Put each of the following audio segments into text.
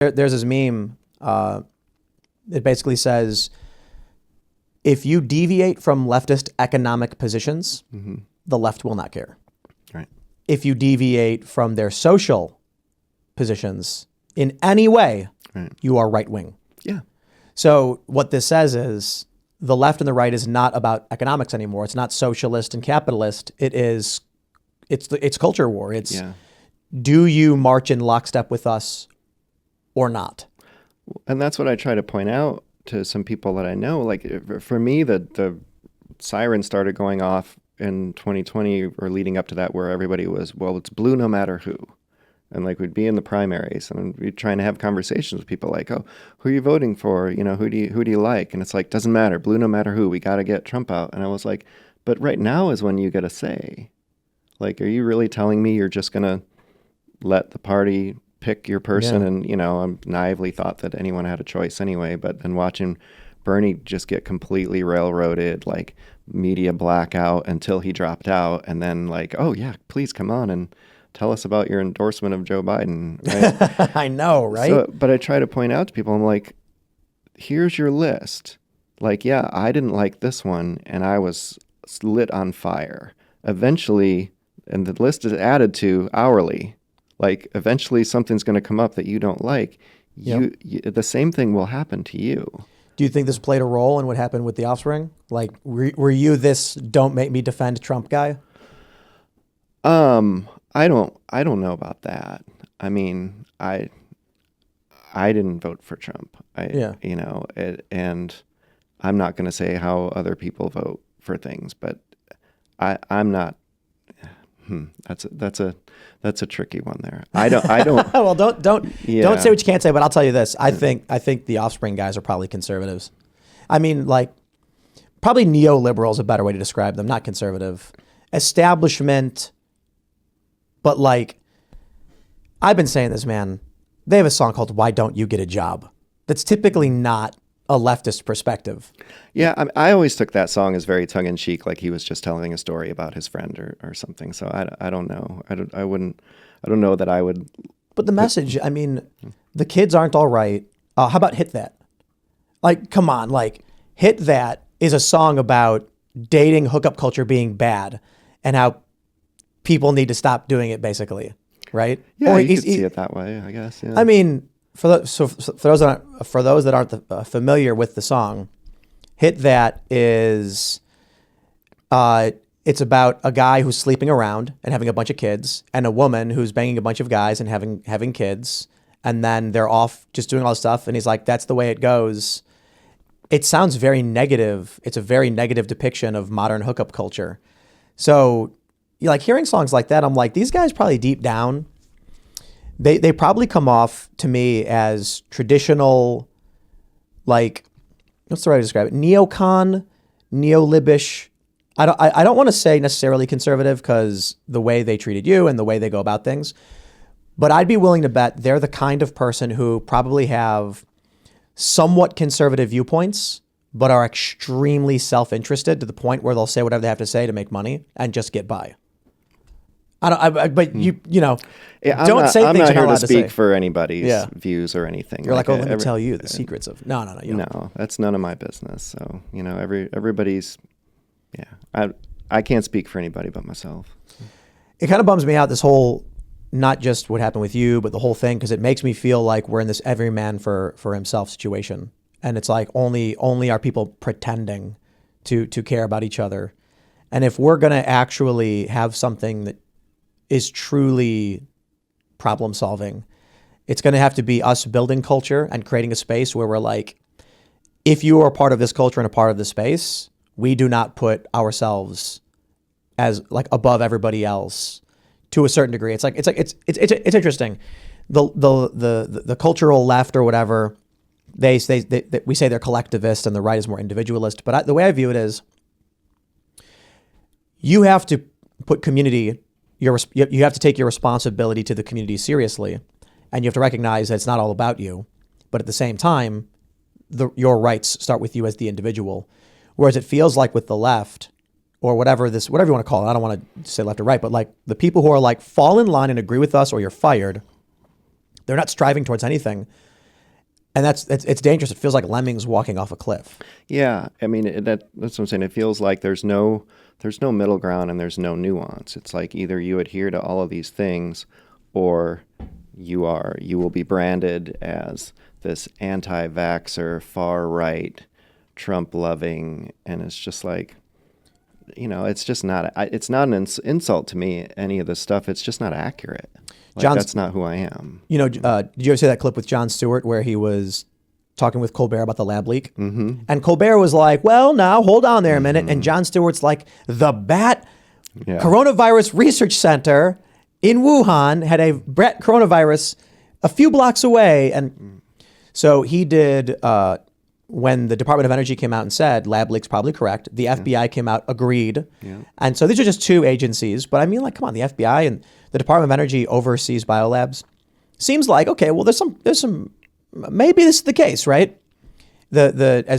There's this meme. It basically says, if you deviate from leftist economic positions, the left will not care. Right. If you deviate from their social positions in any way, you are right wing. Yeah. So what this says is the left and the right is not about economics anymore. It's not socialist and capitalist. It's culture war. It's do you march in lockstep with us or not? And that's what I try to point out to some people that I know. Like for me, the siren started going off in 2020 or leading up to that, where everybody was, well, it's blue no matter who. And like we'd be in the primaries and we'd trying to have conversations with people like, oh, who are you voting for? You know, who do you like? And it's like, doesn't matter, blue no matter who. We got to get Trump out. And I was like, but right now is when you get a say. Like, are you really telling me you're just going to let the party pick your person? And, you know, I naively thought that anyone had a choice anyway, but then watching Bernie just get completely railroaded, like media blackout until he dropped out. And then like, oh yeah, please come on and tell us about your endorsement of Joe Biden. Right? I know, right? So, but I try to point out to people, I'm like, here's your list. Like, yeah, I didn't like this one and I was lit on fire. Eventually, and the list is added to hourly, like eventually something's going to come up that you don't like. You, the same thing will happen to you. Do you think this played a role in what happened with the Offspring? Like, were you this don't make me defend Trump guy? I don't know about that. I mean, I didn't vote for Trump. You know, and I'm not going to say how other people vote for things, but I'm not. That's a tricky one there. I don't. Well, don't say what you can't say, but I'll tell you this. I think the Offspring guys are probably conservatives. I mean, like, probably neoliberal is a better way to describe them, not conservative. Establishment. But like, I've been saying this, man. They have a song called "Why Don't You Get a Job?" That's typically not a leftist perspective. Yeah, I always took that song as very tongue-in-cheek, like he was just telling a story about his friend or something. So I don't know. I don't know that I would. But the message, I mean, the kids aren't all right. How about Hit That? Like, come on, like, Hit That is a song about dating, hookup culture being bad, and how people need to stop doing it, basically, right? Yeah, you could see it that way, I guess. Yeah. I mean, for those that aren't familiar with the song, Hit That is, it's about a guy who's sleeping around and having a bunch of kids, and a woman who's banging a bunch of guys and having kids, and then they're off just doing all this stuff, and he's like, that's the way it goes. It sounds very negative. It's a very negative depiction of modern hookup culture. So, like, hearing songs like that, I'm like, these guys probably deep down, they probably come off to me as traditional, like, what's the right way to describe it? Neocon, neolibish. I don't want to say necessarily conservative because the way they treated you and the way they go about things, but I'd be willing to bet they're the kind of person who probably have somewhat conservative viewpoints, but are extremely self-interested to the point where they'll say whatever they have to say to make money and just get by. But you know, yeah, don't say I'm things not you're here not to speak for anybody's views or anything. You're like, oh, let me tell you the secrets of. No. No, that's none of my business. So, you know, everybody's, I can't speak for anybody but myself. It kind of bums me out, this whole, not just what happened with you, but the whole thing, because it makes me feel like we're in this every man for himself situation. And it's like only are people pretending to care about each other. And if we're going to actually have something that is truly problem solving, it's going to have to be us building culture and creating a space where we're like, if you are part of this culture and a part of this space, we do not put ourselves as like above everybody else to a certain degree. It's interesting. The cultural left or whatever, we say they're collectivist and the right is more individualist. But the way I view it is, you have to put community. You have to take your responsibility to the community seriously, and you have to recognize that it's not all about you. But at the same time, your rights start with you as the individual. Whereas it feels like with the left, or whatever you want to call it, I don't want to say left or right, but like the people who are like, fall in line and agree with us or you're fired, they're not striving towards anything And it's dangerous. It feels like lemmings walking off a cliff. Yeah, I mean that's what I'm saying. It feels like there's no middle ground and there's no nuance. It's like either you adhere to all of these things, or you will be branded as this anti-vaxxer, far right, Trump loving, and it's just like, it's just not. It's not an insult to me. Any of this stuff. It's just not accurate. Like, that's not who I am. Did you ever see that clip with Jon Stewart where he was talking with Colbert about the lab leak? Mm-hmm. And Colbert was like, well, now, hold on there a minute. And Jon Stewart's like, the Coronavirus Research Center in Wuhan had a Bat coronavirus a few blocks away. And so he did, when the Department of Energy came out and said, lab leak's probably correct, the FBI came out, agreed. Yeah. And so these are just two agencies. But I mean, like, come on, the FBI and the Department of Energy oversees biolabs. Seems like, okay, well, there's some, maybe this is the case, right? As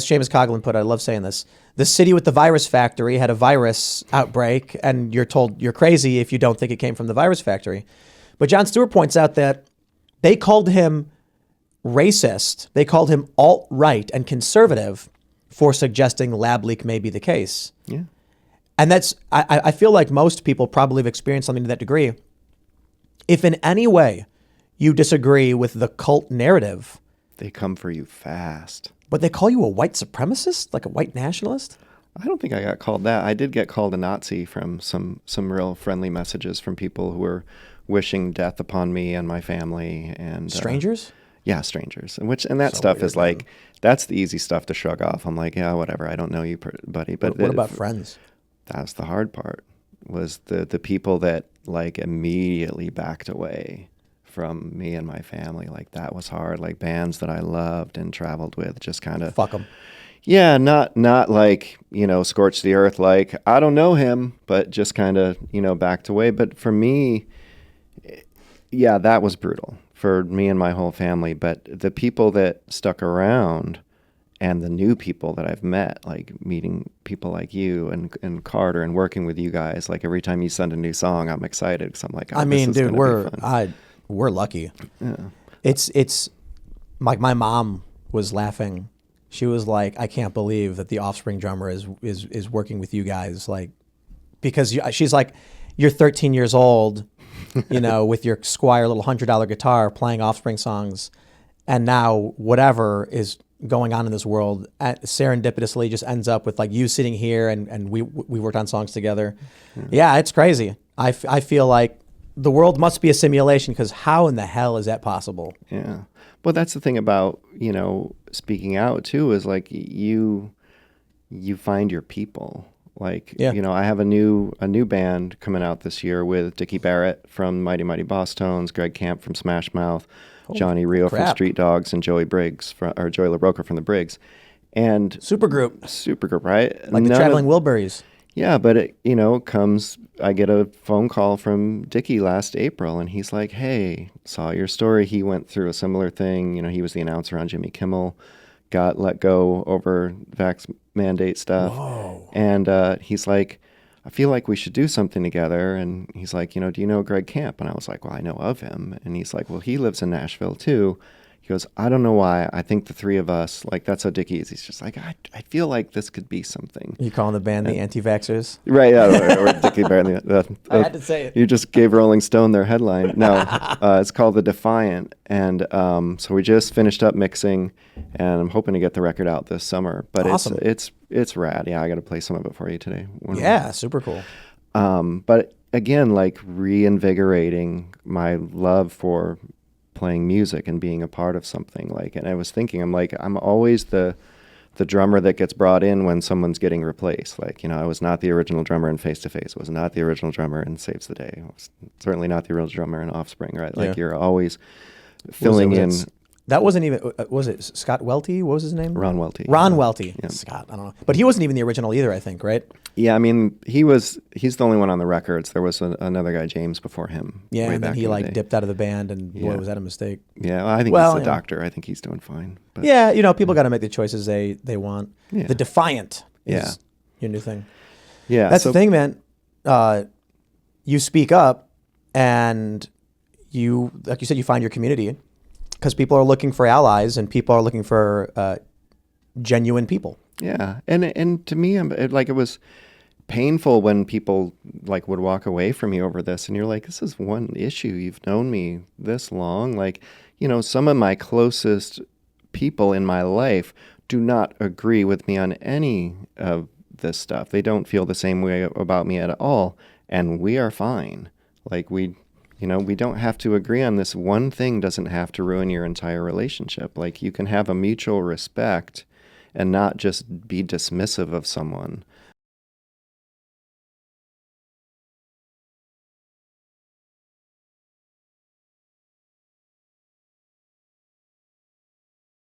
Seamus Coughlin put it, I love saying this, the city with the virus factory had a virus outbreak, and you're told you're crazy if you don't think it came from the virus factory. But Jon Stewart points out that they called him racist. They called him alt-right and conservative for suggesting lab leak may be the case. Yeah. And I feel like most people probably have experienced something to that degree. If in any way you disagree with the cult narrative, they come for you fast. But they call you a white supremacist, like a white nationalist? I don't think I got called that. I did get called a Nazi from some real friendly messages from people who were wishing death upon me and my family. And strangers? Yeah, strangers. And that stuff weird, is like, man. That's the easy stuff to shrug off. I'm like, yeah, whatever. I don't know you, buddy. But what about friends? That's the hard part, was the people that like immediately backed away from me and my family. Like, that was hard. Like, bands that I loved and traveled with, just kind of fuck them. Yeah, not like, scorch the earth, like, I don't know him, but just kind of, backed away. But for me, yeah, that was brutal for me and my whole family. But the people that stuck around and the new people that I've met, like meeting people like you and Carter and working with you guys, like every time you send a new song, I'm excited because I'm like, oh, I mean, dude, we're lucky. Yeah. It's like my mom was laughing. She was like, I can't believe that the Offspring drummer is working with you guys, like, because she's like, you're 13 years old, with your Squier little $100 guitar playing Offspring songs, and now whatever is going on in this world serendipitously just ends up with like you sitting here and we worked on songs together. Yeah, it's crazy. I feel like the world must be a simulation, because how in the hell is that possible? Yeah. Well, that's the thing about, speaking out too, is like you find your people. Like, yeah. I have a new band coming out this year with Dickie Barrett from Mighty Mighty Boss Tones, Greg Camp from Smash Mouth, Johnny Rio from Street Dogs, and Joey LaRocca from the Briggs. And Supergroup, right? Like the Traveling Wilburys. Yeah, but it, comes, I get a phone call from Dickie last April, and he's like, hey, saw your story. He went through a similar thing. He was the announcer on Jimmy Kimmel, got let go over vax mandate stuff. Whoa. And he's like, I feel like we should do something together. And he's like, do you know Greg Camp? And I was like, well, I know of him. And he's like, well, he lives in Nashville too. He goes, I don't know why. I think the three of us, like, that's how Dickie is. He's just like, I feel like this could be something. You calling the band the Anti-Vaxxers? Right, yeah. Or Dickie Barrett. I had to say it. You just gave Rolling Stone their headline. No, it's called the Defiant. And so we just finished up mixing, and I'm hoping to get the record out this summer. But awesome. It's rad. Yeah, I got to play some of it for you today. Yeah, super cool. But again, like, reinvigorating my love for playing music and being a part of something. Like, and I was thinking, I'm like, I'm always the drummer that gets brought in when someone's getting replaced. Like, I was not the original drummer in Face to Face. Was not the original drummer in Saves the Day. Was certainly not the original drummer in Offspring, right? Like, you're always filling in. That wasn't even, was it Scott Welty? What was his name? Ron Welty. Ron Welty. Yeah. Scott, I don't know. But he wasn't even the original either, I think, right? Yeah, I mean, he's the only one on the records. There was another guy, James, before him. Yeah, and then he dipped out of the band, and boy, was that a mistake. Yeah, well, I think he's a doctor. I think he's doing fine. But. Yeah, people got to make the choices they want. Yeah. The Defiant is your new thing. Yeah. That's the thing, man. You speak up, and you, like you said, you find your community. because people are looking for allies and people are looking for genuine people. Yeah, and to me, it was painful when people like would walk away from me over this, and you're like, this is one issue. You've known me this long. Like, some of my closest people in my life do not agree with me on any of this stuff. They don't feel the same way about me at all, and we are fine. Like we don't have to agree on this. One thing doesn't have to ruin your entire relationship. Like you can have a mutual respect and not just be dismissive of someone.